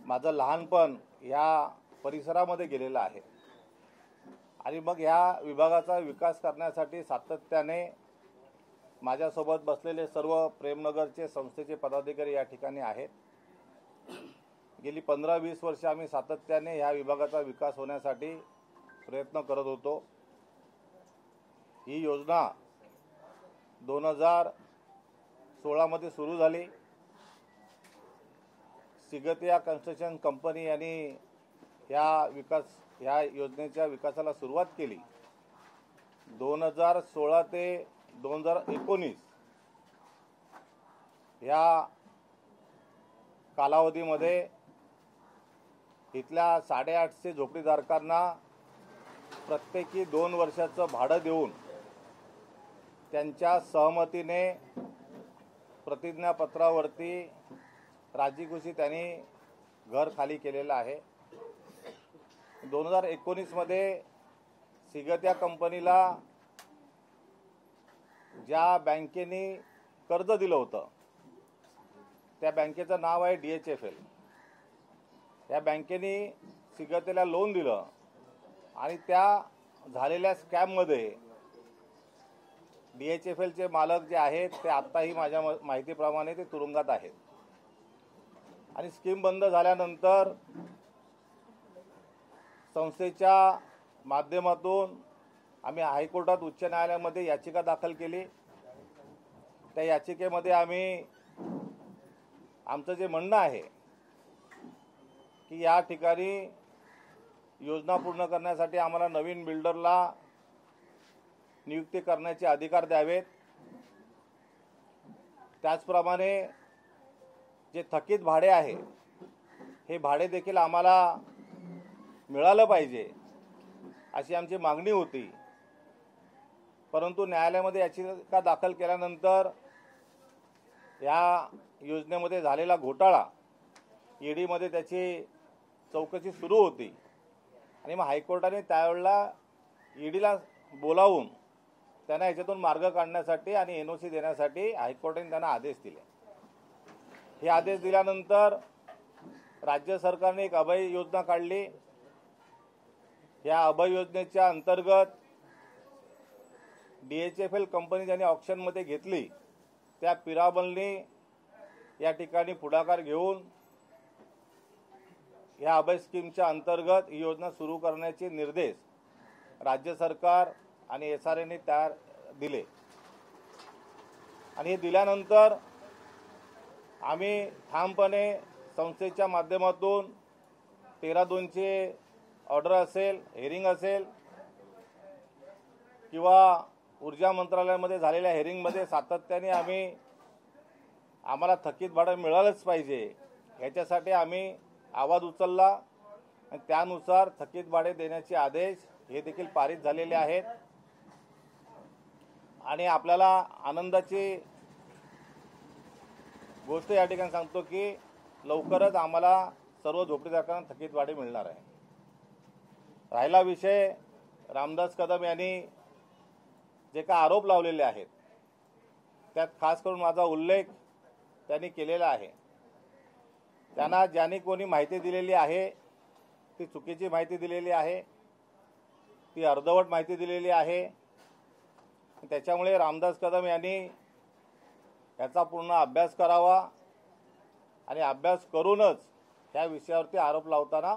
माझं लहानपण या परिसरामध्ये गेलेलं आहे आणि मग ह्या विभागाचा विकास करण्यासाठी सातत्याने माझ्यासोबत बसलेले सर्व प्रेमनगरचे संस्थेचे पदाधिकारी या ठिकाणी आहेत। गेली 15-20 वर्ष आम्ही सातत्याने ह्या विभागाचा विकास होण्यासाठी प्रयत्न करत होतो। ही योजना 2016 मध्ये सुरू झाली। सिगतिया कन्स्ट्रक्शन कंपनी यांनी या योजनेच्या विकासाला सुरुवात केली। 2016 ते 2019 या कालावधीमध्ये इथल्या 850 झोपडीधारकांना प्रत्येकी 2 वर्षाचं भाडं देऊन त्यांच्या सहमतीने प्रतिज्ञापत्रावरती राजीखुशी त्यांनी घर खाली केलेलं आहे। 2019 मध्ये सिगतिया कंपनीला ज्या बँकेने कर्ज दिलं होतं त्या बँकेचं नाव आहे DHFL। या बँकेने सिगतियाला लोन दिलं आणि त्या झालेल्या स्कॅममध्ये DHFLचे मालक जे आहेत ते आत्ताही माझ्या माहितीप्रमाणे ते तुरुंगात आहेत आणि स्कीम बंद झाल्यानंतर संस्थेच्या माध्यमातून आम्ही हायकोर्टात उच्च न्यायालयामध्ये याचिका दाखल केली। त्या याचिकेमध्ये आम्ही आमचं जे म्हणणं आहे की या ठिकाणी योजना पूर्ण करण्यासाठी आम्हाला नवीन बिल्डरला नियुक्ती करण्याचे अधिकार द्यावेत। त्याचप्रमाणे जे थकीत भाडे आहे हे भाडे देखील आम्हाला मिळालं पाहिजे अशी आमची मागणी होती। परंतु न्यायालयामध्ये याचिका दाखल केल्यानंतर या योजनेमध्ये झालेला घोटाळा ED मध्ये त्याची चौकशी सुरू होती आणि मग हायकोर्टाने त्यावेळेला EDला बोलावून त्यांना याच्यातून मार्ग काढण्यासाठी आणि NOC देण्यासाठी हायकोर्टाने त्यांना आदेश दिले। हे आदेश दिल्यानंतर राज्य सरकारने एक अभय योजना काढली। या अभय योजनेच्या अंतर्गत DHFL कंपनी ज्यांनी ऑक्शनमध्ये घेतली त्या पिरामलने या ठिकाणी पुढाकार घेऊन या अभय स्कीमच्या अंतर्गत ही योजना सुरू करण्याचे निर्देश राज्य सरकार आणि SRAने दिले आणि हे दिल्यानंतर आम्ही ठामपणे संस्थेच्या माध्यमातून 13-2चे ऑर्डर असेल, हेरिंग असेल किंवा ऊर्जा मंत्रालयामध्ये झालेल्या हेरिंगमध्ये सातत्याने आम्हाला थकीत भाडं मिळालंच पाहिजे ह्याच्यासाठी आम्ही आवाज उचलला आणि त्यानुसार थकीत भाडे देण्याचे आदेश हे देखील पारित झालेले आहेत। आणि आपल्याला आनंदाची गोष्ट या ठिकाणी सांगतो की लवकरच आम्हाला सर्व झोपडीधारकांना थकीत भाडे मिळणार आहे। राहिला विषय रामदास कदम यांनी जे का आरोप लावलेले आहेत त्यात खास करून माझा उल्लेख त्यांनी केलेला आहे। त्यांना ज्यांनी कोणी माहिती दिलेली आहे ती चुकीची माहिती दिलेली आहे, ती अर्धवट माहिती दिलेली आहे। त्याच्यामुळे रामदास कदम यांनी याचा पूर्ण अभ्यास करावा आणि अभ्यास करूनच ह्या विषयावरती आरोप लावताना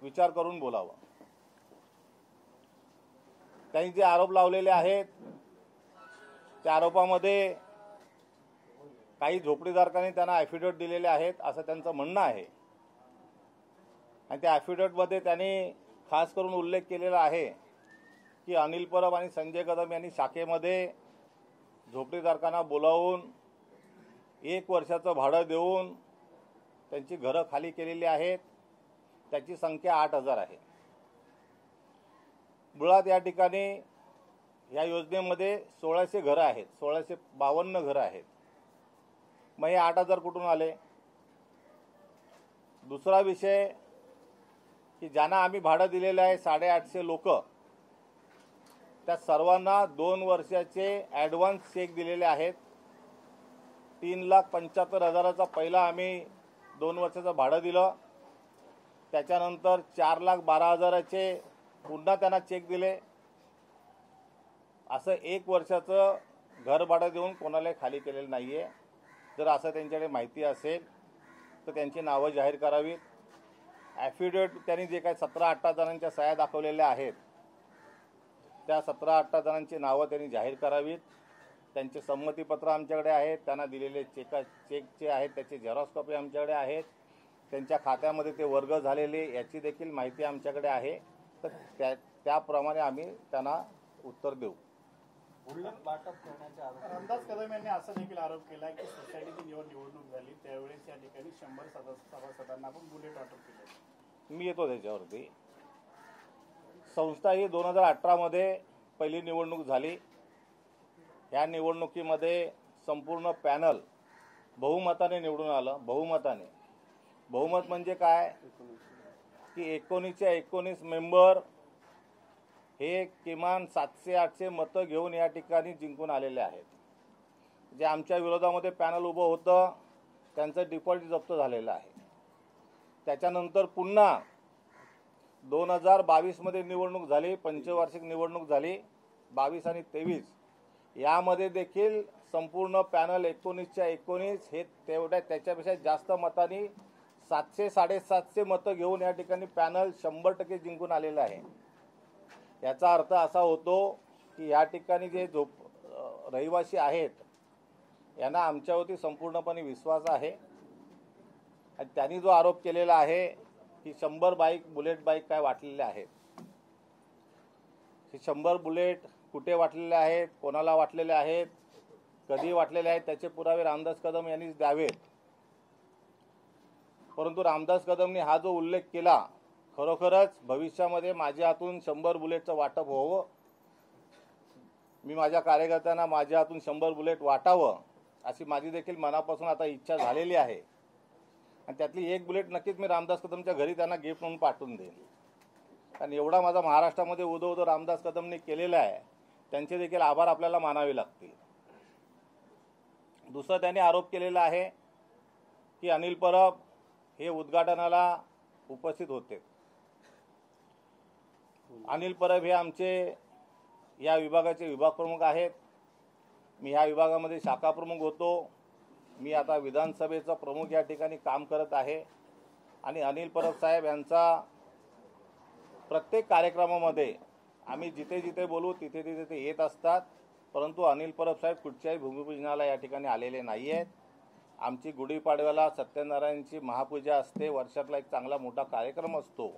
विचार करून बोलावा। त्यांनी जे आरोप लावलेले आहेत त्या आरोपामध्ये काही झोपडीधारकांनी त्यांना ॲफिडेविट दिलेले आहेत असं त्यांचं म्हणणं आहे आणि त्या ॲफिडेविटमध्ये त्यांनी खास करून उल्लेख केलेला आहे की अनिल परब आणि संजय कदम यांनी शाखेमध्ये झोपडीधारकांना बोलावून 1 वर्षाचं भाडं देऊन त्यांची घरं खाली केलेली आहेत। त्याची संख्या 8000 आहे। मुळात या ठिकाणी या योजनेमध्ये 1600 घरं आहेत, 1652 घरं आहेत। मग हे 8000 कुठून आले? दुसरा विषय की ज्यांना आम्ही भाडं दिलेलं आहे 850 लोक, त्या सर्वांना 2 वर्षाचे ॲडव्हान्स चेक दिलेले आहेत। 3,75,000चा पहिला आम्ही 2 वर्षाचं भाडं दिलं, त्याच्यानंतर 4,12,000चे पुन्हा त्यांना चेक दिले. असं 1 वर्षाचं घर भाडं देऊन कोणाला खाली केलेलं नाही आहे. जर असं त्यांच्याकडे माहिती असेल तर त्यांची नावं जाहीर करावीत. ॲफिडेविट त्यांनी जे काही 17-18 जणांच्या सह्या दाखवलेल्या आहेत त्या 17-18 जणांची नावं त्यांनी जाहीर करावीत. त्यांचे संमतीपत्र आमच्याकडे आहेत, त्यांना दिलेले चेकचे आहेत त्याची झेरॉक्स कॉपी आमच्याकडे आहेत, त्यांच्या खात्यामध्ये ते वर्ग झालेले याची देखील माहिती आमच्याकडे आहे. तर त्याप्रमाणे आम्ही त्यांना उत्तर देऊ. रामदास कदम यांनी असा देखील आरोप केला की सोसायटीची निवडणूक झाली त्यावेळेस या ठिकाणी 100 सभासदांना पण बुलेट वाटप केले. मी येतो त्याच्यावरती. संस्था ही 2018मध्ये पहिली निवडणूक झाली. ह्या निवडणुकीमध्ये संपूर्ण पॅनल बहुमताने निवडून आलं. बहुमत म्हणजे काय की 19च्या 19 मेंबर हे किमान 700-800 मतं घेऊन या ठिकाणी जिंकून आलेले आहेत. जे आमच्या विरोधामध्ये पॅनल उभं होतं त्यांचं डिफॉल्ट जप्त झालेलं आहे. त्याच्यानंतर पुन्हा 2022मध्ये निवडणूक झाली, पंचवार्षिक निवडणूक झाली 22 आणि 23. यामध्ये देखील संपूर्ण पॅनल 19च्या 19 हे त्याच्यापेक्षा जास्त मतांनी 700-750 मतं घेऊन या ठिकाणी पॅनल 100% जिंकून आलेलं आहे. याचा अर्थ असा होतो की या ठिकाणी जे रहिवासी आहेत यांना आमच्यावरती संपूर्णपणे विश्वास आहे. आणि त्यांनी जो आरोप केलेला आहे की 100 बुलेट बाईक काय वाटलेले आहेत, हे 100 बुलेट कुठे वाटलेले आहेत, कोणाला वाटलेले आहेत, कधी वाटलेले आहेत त्याचे पुरावे रामदास कदम यांनीच द्यावेत. परंतु रामदास कदमने हा जो उल्लेख केला, खरोखरच भविष्यामध्ये माझ्या हातून 100 बुलेटचं वाटप व्हावं, मी माझ्या कार्यकर्त्यांना माझ्या हातून 100 बुलेट वाटावं अशी माझी देखील मनापासून आता इच्छा झालेली आहे. आणि त्यातली 1 बुलेट नक्कीच मी रामदास कदमच्या घरी त्यांना गिफ्ट म्हणून पाठवून देईन. कारण एवढा माझा महाराष्ट्रामध्ये उदो रामदास कदमने केलेला आहे, त्यांचे देखील आभार आपल्याला मानावे लागतील. दुसरा त्यांनी आरोप केलेला आहे की अनिल परब हे उद्घाटनाला उपस्थित होते. अनिल परब हे आमचे या विभागाचे विभाग प्रमुख आहेत. मी ह्या विभागामध्ये शाखा प्रमुख होतो. मी आता विधानसभेचा प्रमुख या ठिकाणी काम करत आहे. आणि अनिल परब साहेब यांचा प्रत्येक कार्यक्रमामध्ये आम्ही जिथे जिथे बोलू तिथे तिथे ते येत असतात. परंतु अनिल परब साहेब कुठच्याही भूमिपूजनाला या ठिकाणी आलेले नाही आहेत. आमची गुढीपाडव्याला सत्यनारायणची महापूजा असते, वर्षातला एक चांगला मोठा कार्यक्रम असतो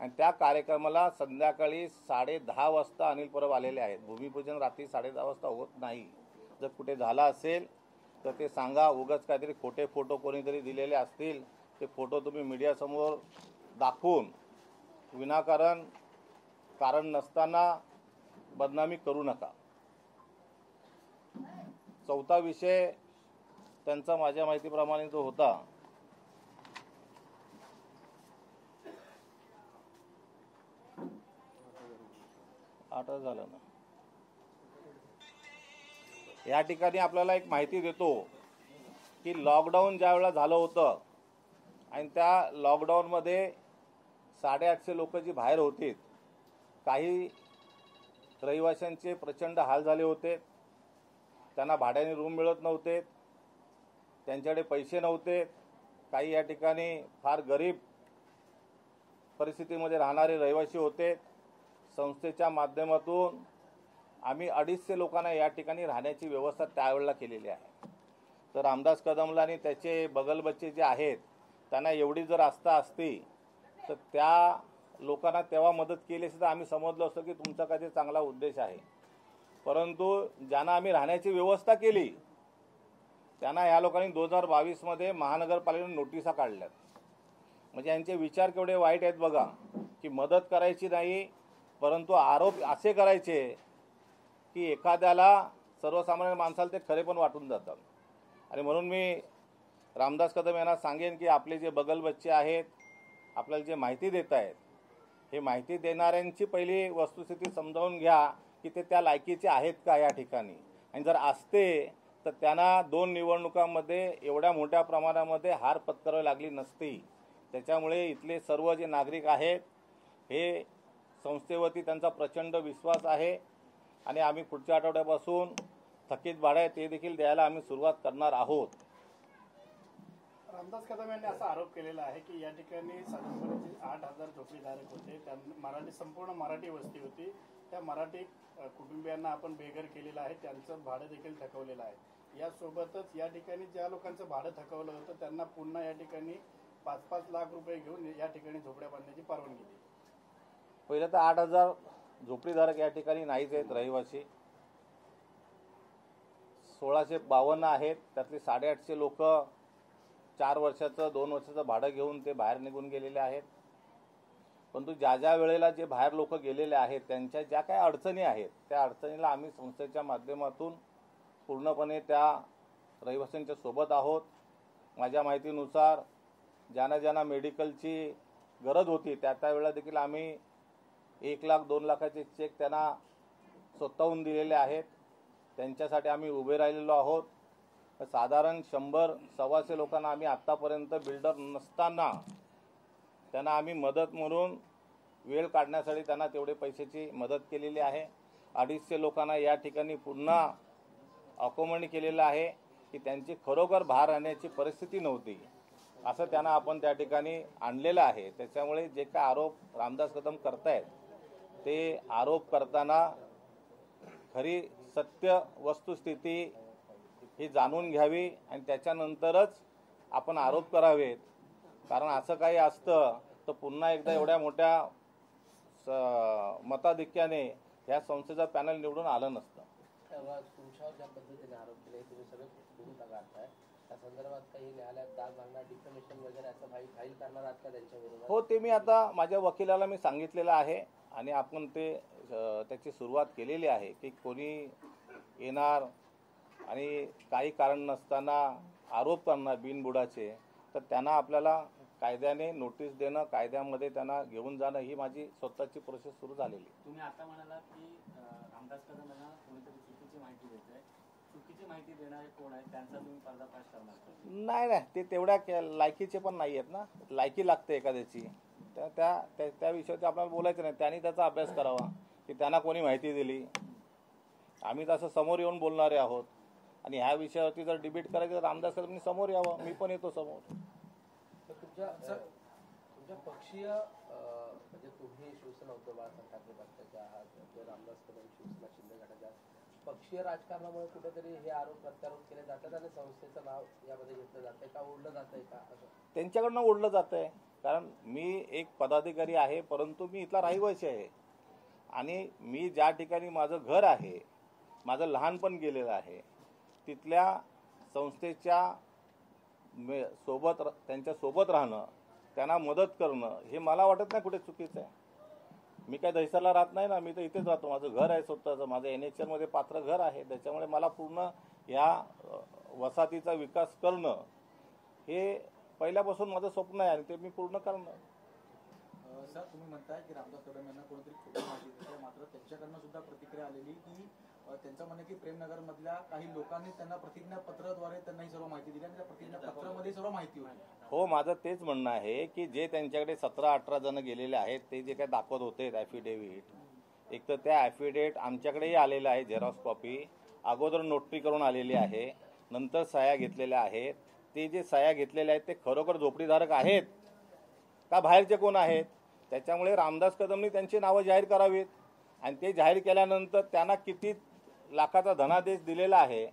आणि त्या कार्यक्रमाला संध्याकाळी 10:30 वाजता अनिल परब आलेले आहेत. भूमिपूजन रात्री 10:30 वाजता होत नाही. जर कुठे झाला असेल तर ते सांगा. उगाच काहीतरी खोटे फोटो कोणीतरी दिलेले असतील ते फोटो तुम्ही मीडियासमोर दाखवून विनाकारण कारण नसताना बदनामी करू नका. चौथा विषय त्यांचा माझ्या माहितीप्रमाणे जो होता आता झालं ना, या ठिकाणी आपल्याला एक माहिती देतो की लॉकडाऊन ज्या वेळेला झालं होतं आणि त्या लॉकडाऊनमध्ये 850 लोक जी बाहेर होती, काही रहिवाशांचे प्रचंड हाल झाले होते. त्यांना भाड्याने रूम मिळत नव्हते, त्यांच्याकडे पैसे नव्हते. काही या ठिकाणी फार गरीब परिस्थितीमध्ये राहणारे रहिवासी होते. संस्थेच्या माध्यमातून आम्ही 250 लोकांना या ठिकाणी राहण्याची व्यवस्था त्यावेळेला केलेली आहे. तर रामदास कदमला आणि त्याचे बगलबच्चे जे आहेत त्यांना एवढी जर आस्था असती तर त्या लोकांना तेव्हा मदत केली असती तर आम्ही समजलो असतो की तुमचा काही चांगला उद्देश आहे. परंतु ज्यांना आम्ही राहण्याची व्यवस्था केली त्यांना ह्या लोकांनी 2022मध्ये महानगरपालिकेने नोटिसा काढल्यात. म्हणजे यांचे विचार केवढे वाईट आहेत बघा, की मदत करायची नाही परंतु आरोप असे करायचे की एखाद्याला सर्वसामान्य माणसाला ते खरे पण वाटून जातात. आणि म्हणून मी रामदास कदम यांना सांगेन की आपले जे बगलबच्चे आहेत आपल्याला जे माहिती देत आहेत हे माहिती देणाऱ्यांची पहिली वस्तुस्थिती समजावून घ्या की ते त्या लायकीचे आहेत का या ठिकाणी. आणि जर असते तर त्यांना 2 निवडणुकांमध्ये एवढ्या मोठ्या प्रमाणामध्ये हार पत्करावी लागली नसती. त्याच्यामुळे इथले सर्व जे नागरिक आहेत हे संस्थेवरती त्यांचा प्रचंड विश्वास आहे आणि आम्ही पुढच्या आठवड्यापासून थकीत भाडे ते देखील द्यायला आम्ही सुरुवात करणार आहोत. रामदास कदम यांनी असा आरोप केलेला आहे की या ठिकाणी साधारणपणे जे 8,000 झोपडीधारक होते, त्यांना संपूर्ण मराठी वस्ती होती, त्या मराठी कुटुंबियांना आपण बेघर केलेलं आहे, त्यांचं भाडं देखील थकवलेलं आहे. यासोबतच या ठिकाणी ज्या लोकांचं भाडं थकवलं होतं त्यांना पुन्हा या ठिकाणी 5-5 लाख रुपये घेऊन या ठिकाणी झोपड्या बांधण्याची परवानगी दिली. पहिलं तर 8,000 झोपडीधारक या ठिकाणी नाहीच आहेत रहिवासी. 1,652 आहेत. त्यातले 850 लोक 4 वर्षाचं 2 वर्षाचं भाडं घेऊन ते बाहेर निघून गेलेले आहेत. परंतु ज्या ज्या वेळेला जे बाहेर लोक गेलेले आहेत त्यांच्या ज्या काही अडचणी आहेत त्या अडचणीला आम्ही संस्थेच्या माध्यमातून पूर्णपणे त्या रहिवाशांच्या सोबत आहोत. माझ्या माहितीनुसार ज्यांना ज्यांना मेडिकलची गरज होती त्या वेळेला देखील आम्ही 1 लाख 2 लाखाचे चेक त्यांना स्वतःहून दिलेले आहेत. त्यांच्यासाठी आम्ही उभे राहिलेलो आहोत. साधारण 100-125 लोकांना आम्ही आत्तापर्यंत बिल्डर नसताना त्यांना आम्ही मदत म्हणून वेळ काढण्यासाठी त्यांना तेवढे पैशाची मदत केलेली आहे. 250 लोकांना या ठिकाणी पुन्हा अकोमोडेट केलेलं आहे की त्यांची खरोखर बाहेर राहण्याची परिस्थिती नव्हती असं त्यांना आपण त्या ठिकाणी आणलेलं आहे. त्याच्यामुळे जे काय आरोप रामदास कदम करतायत ते आरोप करताना खरी सत्य वस्तुस्थिती ही जाणून घ्यावी आणि त्याच्यानंतरच आपण आरोप करावेत. कारण असं काही असतं तर पुन्हा एकदा एवढ्या मोठ्या मताधिक्याने ह्या संस्थेचं पॅनल निवडून आलं नसतं. तुमच्यावर ज्या पद्धतीने आरोप केले तुम्ही सगळे भूमिका काढताय त्या संदर्भात काही न्यायालयात दाद मागणार डिफेमेशन वगैरे असं फाईल करणार आहात का त्यांच्या विरोधात? हो, ते मी आता माझ्या वकिलाला मी सांगितलेलं आहे आणि आपण ते त्याची सुरुवात केलेली आहे की कोणी येणार आणि काही कारण नसताना आरोप करणार बिनबुडाचे तर त्यांना आपल्याला कायद्याने नोटीस देणं, कायद्यामध्ये त्यांना घेऊन जाणं ही माझी स्वतःची प्रोसेस सुरू झालेली. तुम्ही आता म्हणाला की रामदास कदम यांना कोणीतरी चुकीची माहिती देत आहे. चुकीची माहिती देणारे कोण आहे त्यांचा तुम्ही पर्दाफाश करणार? नाही, ते तेवढ्या लायकीचे पण नाही आहेत ना. लायकी लागते एखाद्याची, त्या विषयावरती आपल्याला बोलायचं नाही. त्यांनी त्याचा अभ्यास करावा की त्यांना कोणी माहिती दिली. आम्ही तसं समोर येऊन बोलणारे आहोत आणि ह्या विषयावरती जर डिबेट करायचं तर रामदास कदमनी समोर यावं. मी पण येतो समोर. तुमच्या पक्षीय म्हणजे तुम्ही शिवसेना उद्धव बाळासाहेब ठाकरे पक्षाचे आहात, रामदास कदम शिवसेना शिंदे गटाच्या पक्षीय राजकारणामुळे कुठेतरी हे आरोप प्रत्यारोप केले जातात आणि संस्थेचं नाव यामध्ये घेतलं जातंय का, ओढलं जातंय का? असं त्यांच्याकडनं ओढलं जातंय. कारण मी एक पदाधिकारी आहे परंतु मी इथला रहिवासी आहे आणि मी ज्या ठिकाणी माझं घर आहे, माझं लहानपण गेलेलं आहे, तिथल्या संस्थेच्या सोबत त्यांच्या सोबत राहणं, त्यांना मदत करणं हे मला वाटत नाही कुठे चुकीचं आहे. मी काय दहिसरला राहत नाही ना, मी तर इथेच राहतो. माझं घर आहे स्वतःचं, माझं NHL मध्ये पात्र घर आहे. त्याच्यामुळे मला पूर्ण या वसाहतीचा विकास करणं हे पहिल्यापासून माझं स्वप्न आहे आणि ते मी पूर्ण करणार. सर, तुम्ही म्हणताय की रामदास कदम यांना कोणतरी खोटी माहिती देते, मात्र त्यांच्याकडनं सुद्धा प्रतिक्रिया आलेली की त्यांचं म्हणणं की प्रेमनगर मधल्या काही लोकांनी त्यांना प्रतिज्ञापत्राद्वारे त्यांना ही सर्व माहिती दिली आणि त्या प्रतिज्ञापत्रामध्ये सर्व माहिती होती. हो, माझं तेच म्हणणं आहे की जे त्यांच्याकडे 17-18 जण गेलेले आहेत ते जे काही दाखवत होते ॲफिडेव्हिट, एक तर त्या ॲफिडेव्हिट आमच्याकडेही आलेलं आहे झेरॉक्स कॉपी, अगोदर नोटरी करून आलेली आहे, नंतर सह्या घेतलेल्या आहेत. ते जे सह्या घेतलेल्या आहेत ते खरोखर झोपडीधारक आहेत का बाहेरचे कोण आहेत? त्याच्यामुळे रामदास कदमनी त्यांची नावं जाहीर करावीत आणि ते जाहीर केल्यानंतर त्यांना किती लाखाचा धनादेश दिलेला आहे,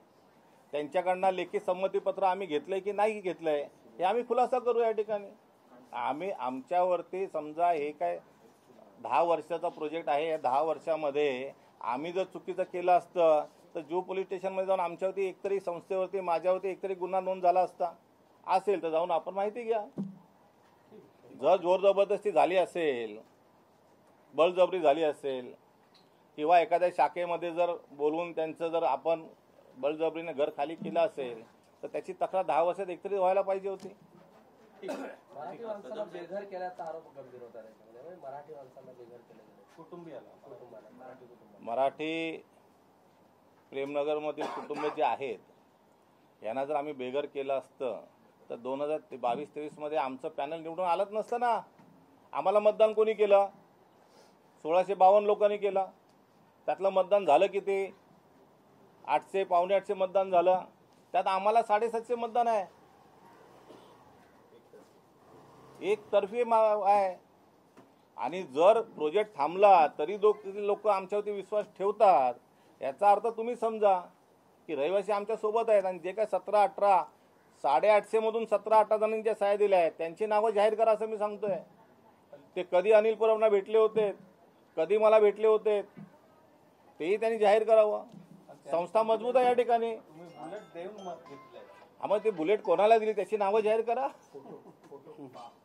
त्यांच्याकडनं लेखी संमतीपत्र आम्ही घेतलंय की नाही घेतलंय हे आम्ही खुलासा करू. या ठिकाणी आम्ही आमच्यावरती समजा हे काय 10 वर्षाचा प्रोजेक्ट आहे, या 10 वर्षामध्ये आम्ही जर चुकीचं केलं असतं तर जो पोलीस स्टेशनमध्ये जाऊन आमच्यावरती एकतरी संस्थेवरती माझ्यावरती एकतरी गुन्हा नोंद झाला असता असेल तर जाऊन आपण माहिती घ्या. जर जोर जबरदस्ती झाली असेल, बळजबरी झाली असेल किंवा एखाद्या शाखेमध्ये जर बोलवून त्यांचं जर आपण बळजबरीने घर खाली केलं असेल तर त्याची तक्रार 10 वर्षात एकतरी व्हायला पाहिजे होती. मराठी माणसाला बेघर केल्याचा आरोप गंभीर होता त्याच्यामध्ये. मराठी माणसाला बेघर केलं कुटुंबाला मराठी प्रेमनगरमधील कुटुंब जे आहेत यांना जर आम्ही बेघर केलं असतं तर 2022-23 आमचं पॅनल निवडून आलंच नसतं ना. आम्हाला मतदान कोणी केलं? 1652 लोकांनी केलं. त्यातलं मतदान झालं किती? 800 पावणे 800 मतदान झालं. त्यात आम्हाला 750 मतदान आहे. एकतर्फी आहे. आणि जर प्रोजेक्ट थांबला तरी लोक आमच्यावरती विश्वास ठेवतात. याचा अर्थ तुम्ही समजा की रहिवासी आमच्या सोबत आहेत आणि जे काय 17-18 850 मधून 17-18 जणांच्या सह्या दिल्या आहेत त्यांची नावं जाहीर करा असं मी सांगतोय. ते कधी अनिल परबना भेटले होते, कधी मला भेटले होते, तेही त्यांनी जाहीर करावं. संस्था मजबूत आहे या ठिकाणी. आम्हाला ते बुलेट कोणाला दिली त्याची नावं जाहीर करा.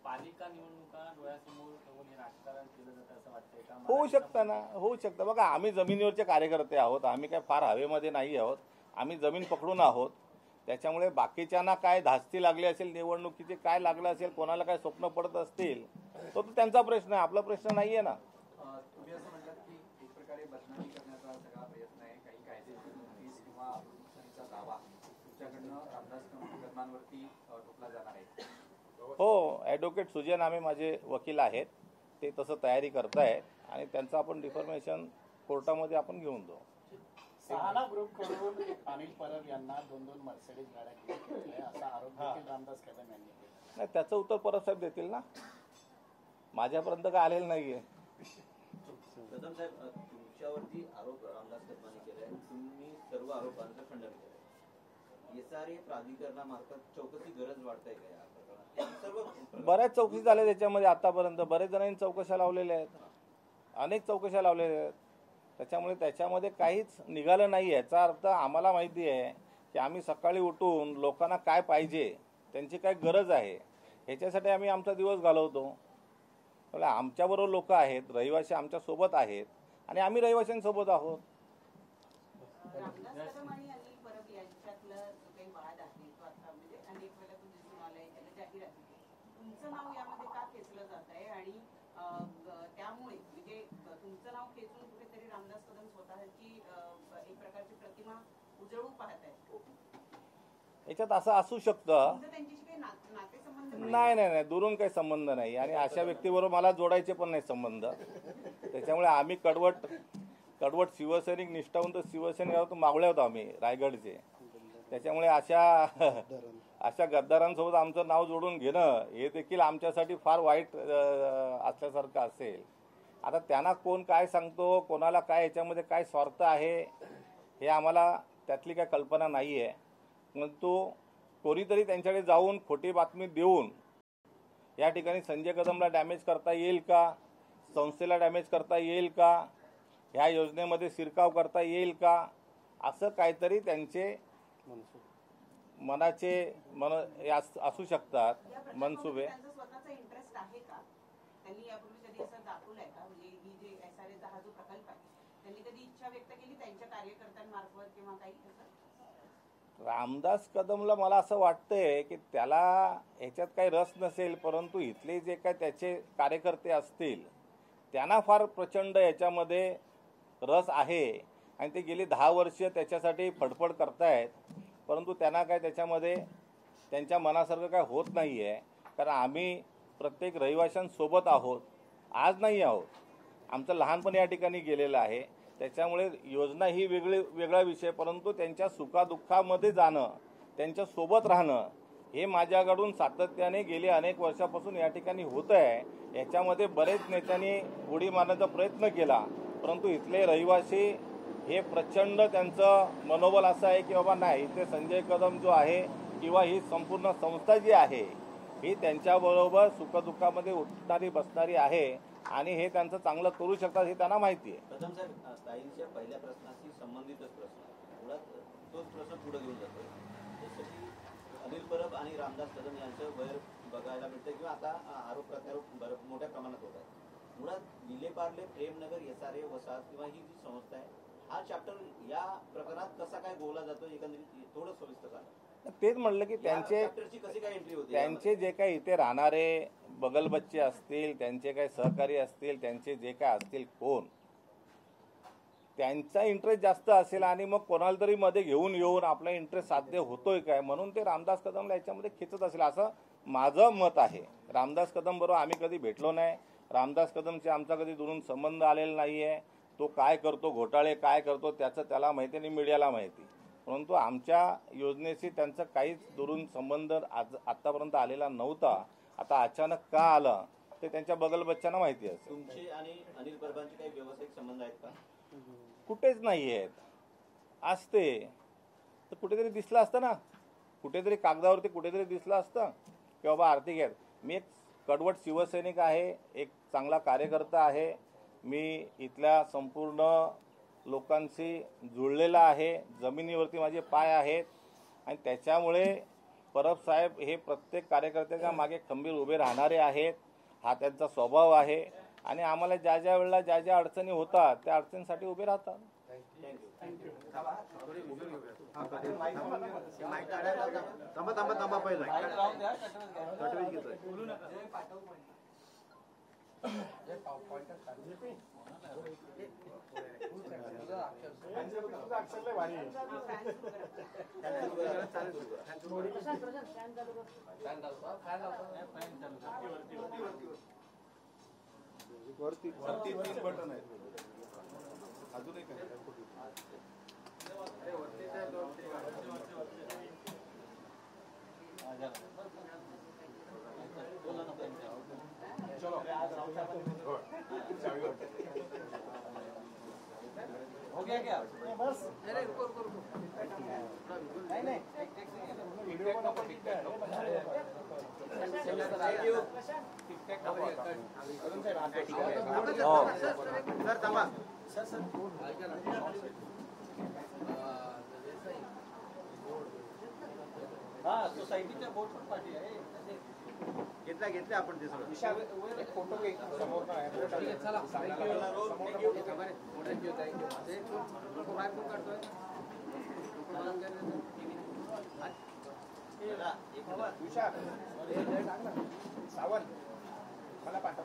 पालिका निवडणुका डोळ्यासमोर ठेवून हे राजकारण केलं जातं असं वाटतंय का? होऊ शकतं ना, होऊ शकतं. बघा आम्ही जमिनीवरचे कार्यकर्ते आहोत. आम्ही काय फार हवेमध्ये नाही आहोत. आम्ही जमीन पकडून आहोत. त्याच्यामुळे बाकीच्यांना काय धास्ती लागली असेल, निवडणुकीचे काय लागलं असेल, कोणाला काय स्वप्न पडत असतील तो त्यांचा प्रश्न आहे, आपला प्रश्न नाही आहे ना. तुम्ही असं म्हणतात की एक प्रकारे बदनामी करण्याचा सगळा प्रयत्न आहे. काही कायदेशीर नोटीस किंवा अब्रुनुकसानीचा दावा तुमच्याकडनं रामदास कदमांवरती ठोकला जाणार आहे. हो, ॲडव्होकेट सुजय नामे माझे वकील आहेत. ते तसं तयारी करतायत आणि त्यांचं आपण डिफॉर्मेशन कोर्टामध्ये आपण घेऊन जाऊ. सहाना ग्रुप कडून अनिल परब यांना 2-2 मर्सिडीज गाड्या घेतल्या असा आरोप देखील रामदास कदम यांनी केला. नाही, त्याचं उत्तर परब साहेब देतील ना. माझ्यापर्यंत काय आलेलं नाहीये. कदम साहेब, तुमच्यावरती आरोप रामदास कदमांनी केलाय. तुम्ही सर्व आरोपांचं खंडन केलंय. SRA प्राधिकरणामार्फत चौकशी गरज वाटतंय का या प्रकरणात? सर्व बऱ्याच चौकशी झाल्या त्याच्यामध्ये आतापर्यंत. बरेच जणांनी चौकशा लावलेल्या आहेत, अनेक चौकशा लावलेल्या आहेत. त्याच्यामध्ये काहीच निघालं नाही. याचा अर्थ आम्हाला माहिती आहे की आम्ही सकाळी उठून लोकांना काय पाहिजे, त्यांची काय गरज आहे, ह्याच्यासाठी आम्ही आमचा दिवस घालवतो. म्हणजे आमच्याबरोबर लोक आहेत, रहिवासी आमच्यासोबत आहेत आणि आम्ही रहिवाशांसोबत आहोत. रामदास कदम आणि अनिल परब यांच्यातला जो काही वाद आहे तो आता म्हणजे अनेक वेळेला तो दिसून आलाय, त्याला जाहिराती तुमचं नाव यामध्ये का खेचलं जात आहे आणि त्यामुळे म्हणजे तुमचं नाव खेचून कुठेतरी रामदास कदम स्वतःची एक प्रकारची प्रतिमा उजळू पाहत आहेत. याच्यात असं असू शकतं. तुमचं त्यांच्याशी काही नातेसंबंध नाही, दुरून काही संबंध नाही आणि अशा व्यक्तीबरोबर मला जोडायचे पण नाही संबंध. त्याच्यामुळे आम्ही कडवट शिवसैनिक, निष्ठावंत शिवसैनिक आहोत, मावळे होतो आम्ही रायगडचे. त्याच्यामुळे अशा गद्दारांसोबत आमचं नाव जोडून घेणं हे देखील आमच्यासाठी फार वाईट असल्यासारखं असेल. आता त्यांना कोण काय सांगतो, कोणाला काय याच्यामध्ये काय स्वार्थ आहे हे आम्हाला त्यातली काय कल्पना नाही आहे. परंतु कोणीतरी त्यांच्याकडे जाऊन खोटी बातमी देऊन या ठिकाणी संजय कदमला डॅमेज करता येईल का, संस्थेला डॅमेज करता येईल का, ह्या योजनेमध्ये शिरकाव करता येईल का, असं काहीतरी त्यांचे मनाचे असू शकतात मनसुबे. त्यांचा स्वतःचा इंटरेस्ट आहे का? त्यांनी यापूर्वी कधी असं दाखवलंय का? म्हणजे ही जे SRAचा हा जो प्रकल्प आहे त्यांनी कधी इच्छा व्यक्त केली त्यांच्या कार्यकर्त्यांमार्फत किंवा काही असं? रामदास कदमला मला असं वाटतंय की त्याला ह्याच्यात काही रस नसेल, परंतु इथले जे काय त्याचे कार्यकर्ते असतील त्यांना फार प्रचंड याच्यामध्ये रस आहे आणि ते गेली 10 वर्ष त्याच्यासाठी फडफड करतायत. परंतु त्यांना काय त्याच्यामध्ये त्यांच्या मनासारखं काय होत नाही आहे. कारण आम्ही प्रत्येक रहिवाशांसोबत आहोत, आज नाही आहोत. आमचं लहानपण या ठिकाणी गेलेलं आहे. त्याच्यामुळे योजना ही वेगळा विषय, परंतु त्यांच्या सुखादुःखामध्ये जाणं, त्यांच्यासोबत राहणं हे माझ्याकडून सातत्याने गेले अनेक वर्षापासून या ठिकाणी होतं आहे. याच्यामध्ये बरेच नेत्यांनी उडी मारण्याचा प्रयत्न केला, परंतु इथले रहिवासी हे प्रचंड त्यांचं मनोबल असं आहे की बाबा नाही, इथे संजय कदम जो आहे किंवा ही संपूर्ण संस्था जी आहे ही त्यांच्याबरोबर सुखदुःखामध्ये उठणारी बसणारी आहे आणि हे त्यांचं चांगलं करू शकतात हे त्यांना माहिती आहे. कदम साहेब, ताईंच्या पहिल्या प्रश्नाशी संबंधितच प्रश्न आहे. मुळात तोच प्रश्न पुढे घेऊन जातो. जसं की अनिल परब आणि रामदास कदम यांचं वैर बघायला मिळतं किंवा आता आरोप प्रत्यारोप मोठ्या प्रमाणात होत आहेत. मुळात विलेपार्ले, प्रेमनगर, SRA वसाहत किंवा ही जी संस्था आहे, हा चॅप्टर या प्रकरणात कसा काय गोवला जातो एकंदरीत थोडं सविस्तर सांगा. तेच म्हणलं की त्यांचे जे काही इथे राहणारे बगलबच्चे असतील, त्यांचे काही सहकारी असतील, त्यांचे जे काय असतील कोण त्यांचा इंटरेस्ट जास्त असेल आणि मग कोणाला तरी मध्ये घेऊन येऊन आपला इंटरेस्ट साध्य होतोय काय म्हणून ते रामदास कदमला याच्यामध्ये खेचत असेल असं माझं मत आहे. रामदास कदम बरोबर आम्ही कधी भेटलो नाही. रामदास कदमचे आमचा कधी दुरून संबंध आलेला नाही आहे. तो काय करतो, घोटाळे काय करतो त्याचं त्याला माहिती आणि मीडियाला माहिती. परंतु आमच्या योजनेशी त्यांचा काहीच दुरून संबंध आतापर्यंत आलेला नव्हता. आता अचानक का आलं ते त्यांच्या बगलबच्च्यांना माहिती असेल. तुमचे आणि अनिल परबांचे काही व्यावसायिक संबंध आहेत का? कुठेच नाही आहेत. असते तर कुठेतरी दिसलं असतं ना, कुठेतरी कागदावरती कुठेतरी दिसलं असतं की बाबा आर्थिक आहेत. मी एक कडवट शिवसैनिक आहे, एक चांगला कार्यकर्ता आहे. मी इथल्या संपूर्ण लोकांशी जुळलेला आहे. जमिनीवरती माझे पाय आहेत आणि त्याच्यामुळे परब साहेब हे प्रत्येक कार्यकर्त्याच्या मागे खंबीर उभे राहणारे आहेत. हा त्यांचा स्वभाव आहे आणि आम्हाला ज्या ज्या वेळेला ज्या ज्या अडचणी होतात त्या अडचणीसाठी उभे राहतात. तुझं अक्षर लय भारी आहे. वरती तीन बटन आहेत. अजून एक आहे. हो गया क्या? बस अरे रुको रुको रुको. नाही नाही व्हिडिओ पण आपण हा सोसायटीच्या बोर्ड पण पाठी आहे. घेतल्या आपण ते सगळं. एक फोटो घे समोर चला सावंत मला पाठव.